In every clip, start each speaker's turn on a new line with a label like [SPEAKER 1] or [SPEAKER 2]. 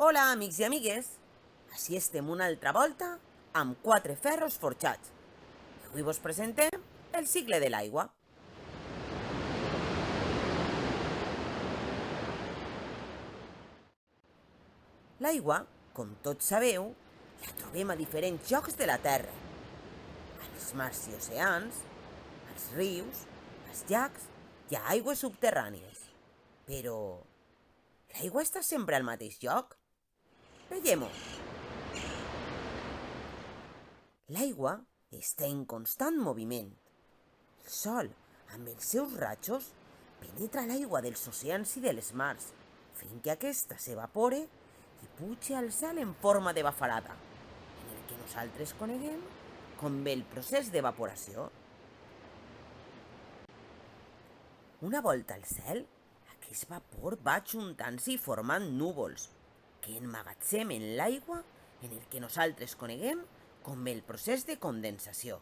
[SPEAKER 1] Hola, amics i amigues! Així estem una altra volta amb 4 ferros forjats. I avui vos presentem el cicle de l'aigua. L'aigua, com tots sabeu, la trobem a diferents llocs de la Terra. Als mars i oceans, als rius, als llacs i a aigües subterrànies. Però l'aigua està sempre al mateix lloc? Veiem-ho. L'aigua està en constant moviment. El sol, amb els seus rajos, penetra l'aigua dels oceans i de les mars, fent que aquesta s'evapore i pugi al cel en forma de bafarada, en el que nosaltres coneguem com el procés d'evaporació. Una volta al cel, aquest vapor va juntant-se i formant núvols, que emmagatzemen l'aigua en el que nosaltres coneguem com el procés de condensació.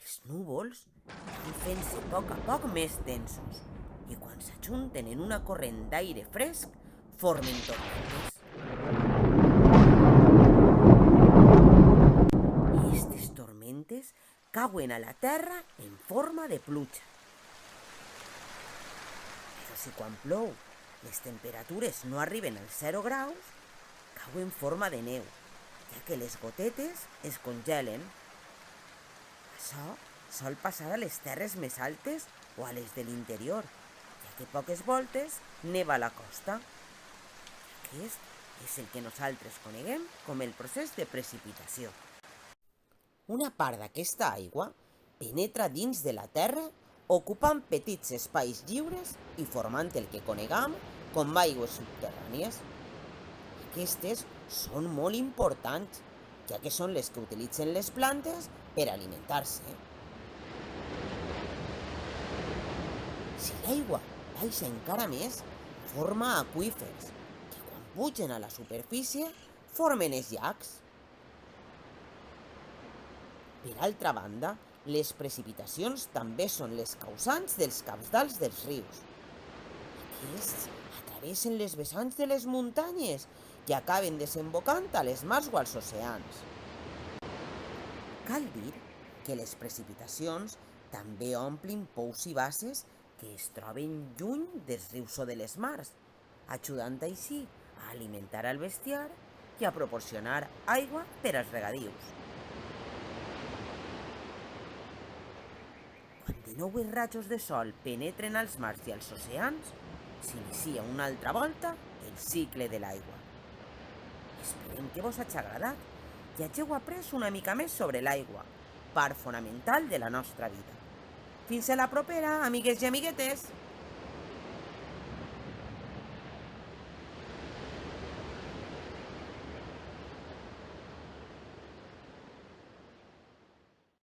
[SPEAKER 1] Els núvols van fent-se a poc més densos i quan s'ajunten en una corrent d'aire fresc formen tormentes. I aquestes tormentes cauen a la terra en forma de pluja. Però si quan plou les temperatures no arriben als 0 graus, cau en forma de neu, ja que les gotetes es congelen. Això sol passar a les terres més altes o a les de l'interior, ja que poques voltes neva a la costa. Aquest és el que nosaltres coneguem com el procés de precipitació. Una part d'aquesta aigua penetra dins de la terra ocupant petits espais lliures i formant el que coneguem com aigües subterrànies. Aquestes són molt importants, ja que són les que utilitzen les plantes per alimentar-se. Si l'aigua baixa encara més, forma aqüífers, que quan pugen a la superfície formen els llacs. Per altra banda, les precipitacions també són les causants dels cabals dels rius. Aquests travessen les vessants de les muntanyes i acaben desembocant a les mars o als oceans. Cal dir que les precipitacions també omplin pous i basses que es troben lluny dels rius o de les mars, ajudant així a alimentar el bestiar i a proporcionar aigua per als regadius. Quan de nou els rajos de sol penetren als mars i als oceans, s'inicia una altra volta el cicle de l'aigua. Esperem que vos hagi agradat i hagueu après una mica més sobre l'aigua, part fonamental de la nostra vida. Fins a la propera, amigues i amiguetes!